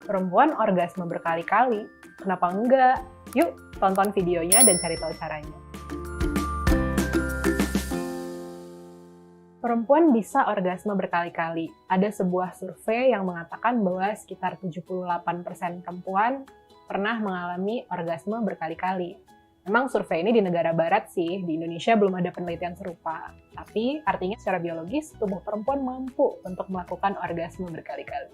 Perempuan orgasme berkali-kali. Kenapa enggak? Yuk, tonton videonya dan cari tahu caranya. Perempuan bisa orgasme berkali-kali. Ada sebuah survei yang mengatakan bahwa sekitar 78% perempuan pernah mengalami orgasme berkali-kali. Memang survei ini di negara barat sih, di Indonesia belum ada penelitian serupa. Tapi artinya secara biologis, tubuh perempuan mampu untuk melakukan orgasme berkali-kali.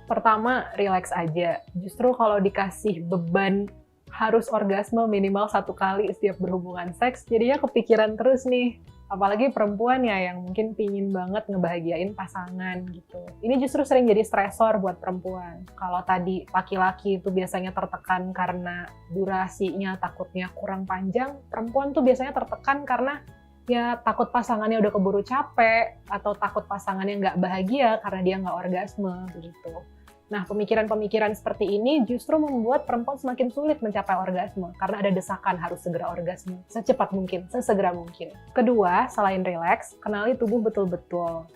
Pertama, relax aja. Justru kalau dikasih beban harus orgasme minimal 1 kali setiap berhubungan seks, jadinya kepikiran terus nih. Apalagi perempuan ya yang mungkin pingin banget ngebahagiain pasangan gitu. Ini justru sering jadi stresor buat perempuan. Kalau tadi laki-laki itu biasanya tertekan karena durasinya takutnya kurang panjang, perempuan tuh biasanya tertekan karena ya takut pasangannya udah keburu capek, atau takut pasangannya nggak bahagia karena dia nggak orgasme begitu. Nah, pemikiran-pemikiran seperti ini justru membuat perempuan semakin sulit mencapai orgasme karena ada desakan harus segera orgasme, secepat mungkin, sesegera mungkin. Kedua, selain rileks, kenali tubuh betul-betul.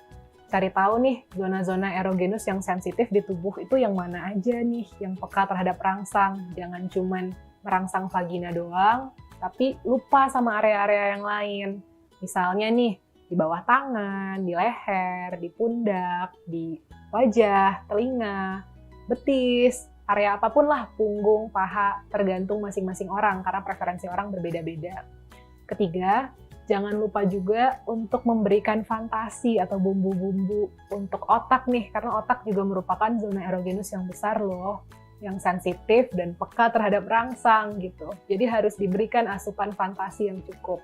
Cari tahu nih, zona-zona erogenus yang sensitif di tubuh itu yang mana aja nih, yang peka terhadap rangsang. Jangan cuman merangsang vagina doang, tapi lupa sama area-area yang lain. Misalnya nih, di bawah tangan, di leher, di pundak, di wajah, telinga, betis, area apapun lah, punggung, paha, tergantung masing-masing orang karena preferensi orang berbeda-beda. Ketiga, jangan lupa juga untuk memberikan fantasi atau bumbu-bumbu untuk otak nih, karena otak juga merupakan zona erogenus yang besar loh, yang sensitif dan peka terhadap rangsang gitu. Jadi harus diberikan asupan fantasi yang cukup.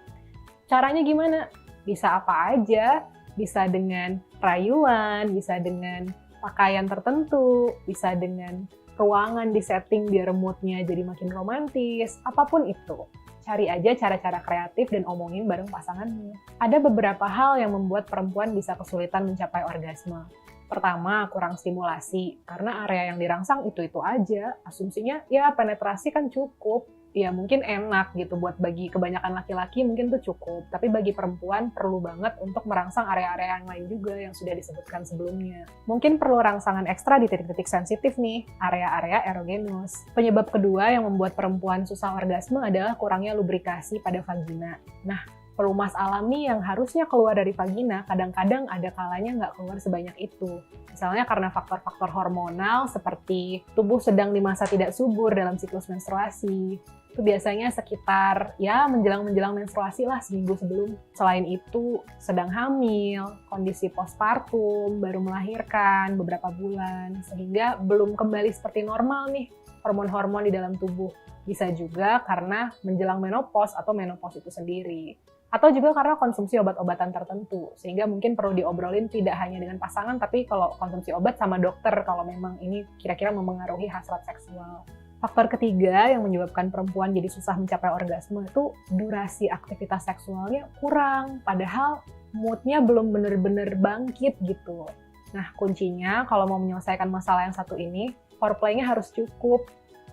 Caranya gimana? Bisa apa aja, bisa dengan rayuan, bisa dengan pakaian tertentu, bisa dengan ruangan di setting biar moodnya jadi makin romantis, apapun itu. Cari aja cara-cara kreatif dan omongin bareng pasanganmu. Ada beberapa hal yang membuat perempuan bisa kesulitan mencapai orgasme. Pertama, kurang stimulasi, karena area yang dirangsang itu-itu aja. Asumsinya, ya penetrasi kan cukup. Ya mungkin enak gitu buat bagi kebanyakan laki-laki mungkin tuh cukup. Tapi bagi perempuan perlu banget untuk merangsang area-area yang lain juga yang sudah disebutkan sebelumnya. Mungkin perlu rangsangan ekstra di titik-titik sensitif nih, area-area erogenus. Penyebab kedua yang membuat perempuan susah orgasme adalah kurangnya lubrikasi pada vagina. Nah, pelumas alami yang harusnya keluar dari vagina, kadang-kadang ada kalanya nggak keluar sebanyak itu. Misalnya karena faktor-faktor hormonal seperti tubuh sedang di masa tidak subur dalam siklus menstruasi. Itu biasanya sekitar ya menjelang menstruasi lah seminggu sebelum. Selain itu, sedang hamil, kondisi postpartum, baru melahirkan beberapa bulan, sehingga belum kembali seperti normal nih hormon-hormon di dalam tubuh. Bisa juga karena menjelang menopause atau menopause itu sendiri. Atau juga karena konsumsi obat-obatan tertentu, sehingga mungkin perlu diobrolin tidak hanya dengan pasangan, tapi kalau konsumsi obat sama dokter kalau memang ini kira-kira memengaruhi hasrat seksual. Faktor ketiga yang menyebabkan perempuan jadi susah mencapai orgasme itu durasi aktivitas seksualnya kurang, padahal moodnya belum benar-benar bangkit gitu. Nah, kuncinya kalau mau menyelesaikan masalah yang satu ini, foreplay-nya harus cukup,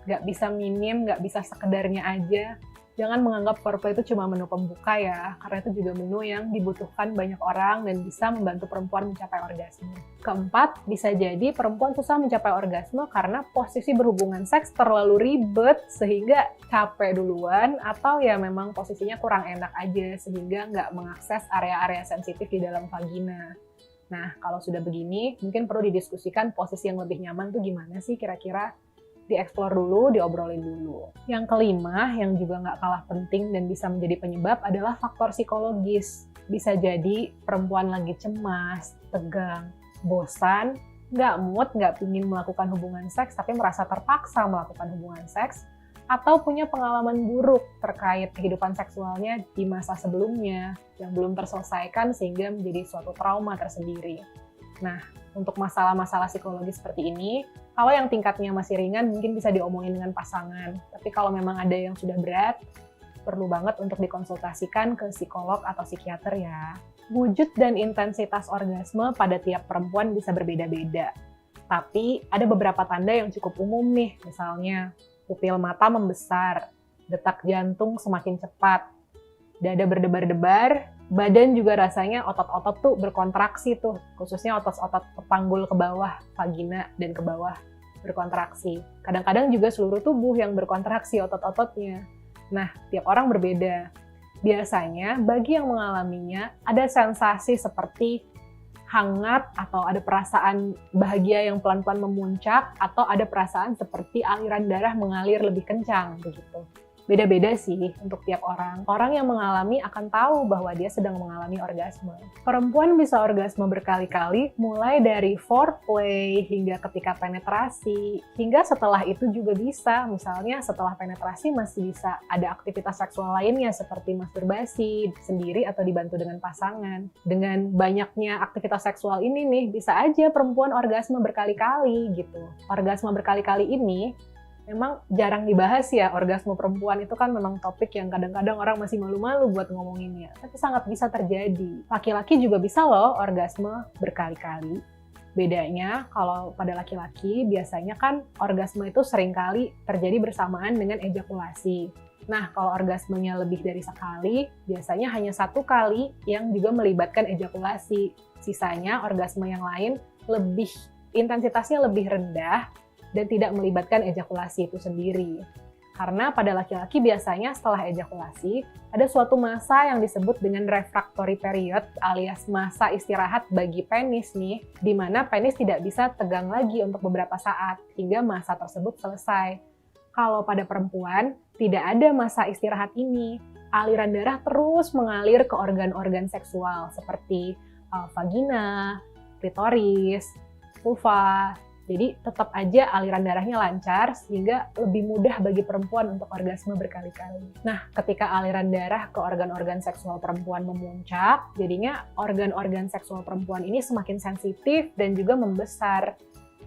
nggak bisa minim, nggak bisa sekedarnya aja. Jangan menganggap foreplay itu cuma menu pembuka ya, karena itu juga menu yang dibutuhkan banyak orang dan bisa membantu perempuan mencapai orgasme. Keempat, bisa jadi perempuan susah mencapai orgasme karena posisi berhubungan seks terlalu ribet sehingga capek duluan, atau ya memang posisinya kurang enak aja sehingga nggak mengakses area-area sensitif di dalam vagina. Nah, kalau sudah begini, mungkin perlu didiskusikan posisi yang lebih nyaman tuh gimana sih kira-kira. Dieksplor dulu, diobrolin dulu. Yang kelima, yang juga nggak kalah penting dan bisa menjadi penyebab adalah faktor psikologis. Bisa jadi perempuan lagi cemas, tegang, bosan, nggak mood, nggak pingin melakukan hubungan seks, tapi merasa terpaksa melakukan hubungan seks, atau punya pengalaman buruk terkait kehidupan seksualnya di masa sebelumnya yang belum terselesaikan sehingga menjadi suatu trauma tersendiri. Nah, untuk masalah-masalah psikologis seperti ini, kalau yang tingkatnya masih ringan mungkin bisa diomongin dengan pasangan. Tapi kalau memang ada yang sudah berat, perlu banget untuk dikonsultasikan ke psikolog atau psikiater ya. Wujud dan intensitas orgasme pada tiap perempuan bisa berbeda-beda. Tapi ada beberapa tanda yang cukup umum nih, misalnya pupil mata membesar, detak jantung semakin cepat, Dada berdebar-debar, badan juga rasanya otot-otot tuh berkontraksi tuh, khususnya otot-otot panggul ke bawah, vagina dan ke bawah berkontraksi. Kadang-kadang juga seluruh tubuh yang berkontraksi otot-ototnya. Nah, tiap orang berbeda. Biasanya, bagi yang mengalaminya, ada sensasi seperti hangat atau ada perasaan bahagia yang pelan-pelan memuncak atau ada perasaan seperti aliran darah mengalir lebih kencang begitu. Beda-beda sih untuk tiap orang. Orang yang mengalami akan tahu bahwa dia sedang mengalami orgasme. Perempuan bisa orgasme berkali-kali, mulai dari foreplay hingga ketika penetrasi, hingga setelah itu juga bisa. Misalnya setelah penetrasi masih bisa ada aktivitas seksual lainnya seperti masturbasi, sendiri atau dibantu dengan pasangan. Dengan banyaknya aktivitas seksual ini nih, bisa aja perempuan orgasme berkali-kali gitu. Orgasme berkali-kali ini memang jarang dibahas ya, orgasme perempuan itu kan memang topik yang kadang-kadang orang masih malu-malu buat ngomonginnya. Tapi sangat bisa terjadi. Laki-laki juga bisa loh orgasme berkali-kali. Bedanya kalau pada laki-laki biasanya kan orgasme itu seringkali terjadi bersamaan dengan ejakulasi. Nah, kalau orgasmenya lebih dari sekali, biasanya hanya satu kali yang juga melibatkan ejakulasi. Sisanya orgasme yang lain intensitasnya lebih rendah dan tidak melibatkan ejakulasi itu sendiri. Karena pada laki-laki biasanya setelah ejakulasi, ada suatu masa yang disebut dengan refractory period alias masa istirahat bagi penis nih, di mana penis tidak bisa tegang lagi untuk beberapa saat, hingga masa tersebut selesai. Kalau pada perempuan, tidak ada masa istirahat ini. Aliran darah terus mengalir ke organ-organ seksual, seperti vagina, klitoris, vulva. Jadi tetap aja aliran darahnya lancar sehingga lebih mudah bagi perempuan untuk orgasme berkali-kali. Nah, ketika aliran darah ke organ-organ seksual perempuan memuncak, jadinya organ-organ seksual perempuan ini semakin sensitif dan juga membesar.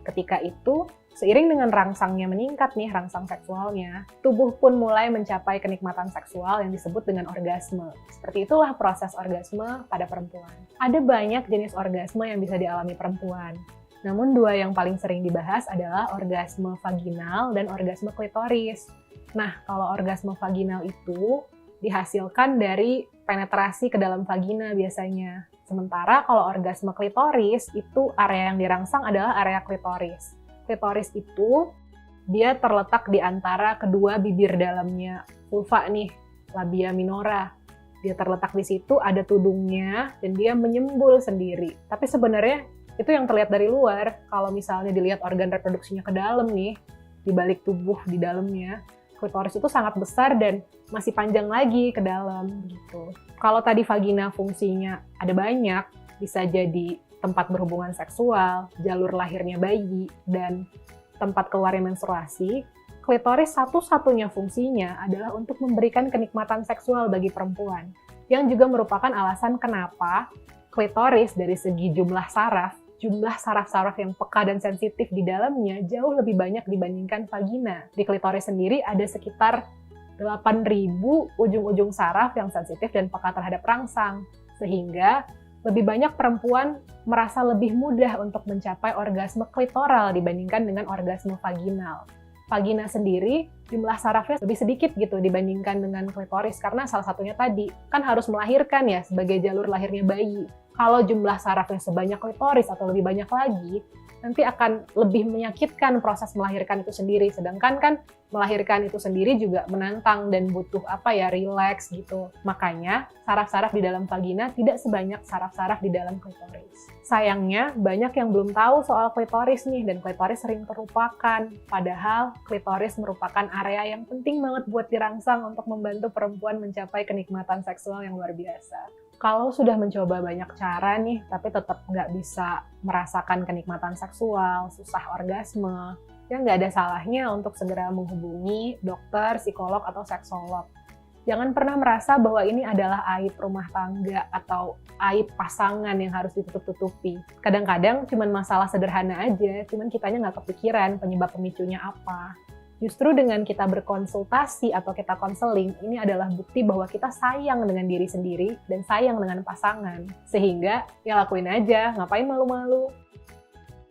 Ketika itu, seiring dengan rangsangnya meningkat nih, rangsang seksualnya, tubuh pun mulai mencapai kenikmatan seksual yang disebut dengan orgasme. Seperti itulah proses orgasme pada perempuan. Ada banyak jenis orgasme yang bisa dialami perempuan. Namun dua yang paling sering dibahas adalah orgasme vaginal dan orgasme klitoris. Nah, kalau orgasme vaginal itu dihasilkan dari penetrasi ke dalam vagina biasanya. Sementara kalau orgasme klitoris itu area yang dirangsang adalah area klitoris. Klitoris itu dia terletak di antara kedua bibir dalamnya vulva nih, labia minora. Dia terletak di situ, ada tudungnya dan dia menyembul sendiri. Tapi sebenarnya itu yang terlihat dari luar. Kalau misalnya dilihat organ reproduksinya ke dalam nih, di balik tubuh di dalamnya, klitoris itu sangat besar dan masih panjang lagi ke dalam gitu. Kalau tadi vagina fungsinya ada banyak, bisa jadi tempat berhubungan seksual, jalur lahirnya bayi, dan tempat keluarnya menstruasi, klitoris satu-satunya fungsinya adalah untuk memberikan kenikmatan seksual bagi perempuan, yang juga merupakan alasan kenapa klitoris dari segi jumlah saraf-saraf yang peka dan sensitif di dalamnya jauh lebih banyak dibandingkan vagina. Di klitoris sendiri ada sekitar 8.000 ujung-ujung saraf yang sensitif dan peka terhadap rangsang, sehingga lebih banyak perempuan merasa lebih mudah untuk mencapai orgasme klitoral dibandingkan dengan orgasme vaginal. Vagina sendiri, jumlah sarafnya lebih sedikit gitu dibandingkan dengan klitoris, karena salah satunya tadi, kan harus melahirkan ya sebagai jalur lahirnya bayi. Kalau jumlah sarafnya sebanyak klitoris atau lebih banyak lagi, nanti akan lebih menyakitkan proses melahirkan itu sendiri. Sedangkan kan melahirkan itu sendiri juga menantang dan butuh rileks gitu. Makanya saraf-saraf di dalam vagina tidak sebanyak saraf-saraf di dalam klitoris. Sayangnya banyak yang belum tahu soal klitoris nih, dan klitoris sering terlupakan. Padahal klitoris merupakan area yang penting banget buat dirangsang untuk membantu perempuan mencapai kenikmatan seksual yang luar biasa. Kalau sudah mencoba banyak cara nih, tapi tetap nggak bisa merasakan kenikmatan seksual, susah orgasme, ya nggak ada salahnya untuk segera menghubungi dokter, psikolog, atau seksolog. Jangan pernah merasa bahwa ini adalah aib rumah tangga atau aib pasangan yang harus ditutup-tutupi. Kadang-kadang cuma masalah sederhana aja, cuman kitanya nggak kepikiran penyebab pemicunya apa. Justru dengan kita berkonsultasi atau kita konseling, ini adalah bukti bahwa kita sayang dengan diri sendiri dan sayang dengan pasangan. Sehingga ya lakuin aja, ngapain malu-malu.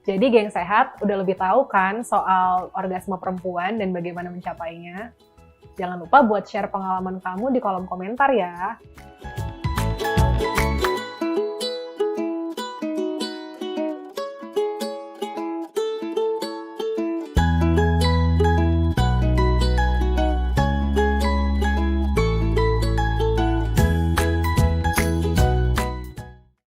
Jadi geng sehat udah lebih tahu kan soal orgasme perempuan dan bagaimana mencapainya. Jangan lupa buat share pengalaman kamu di kolom komentar ya.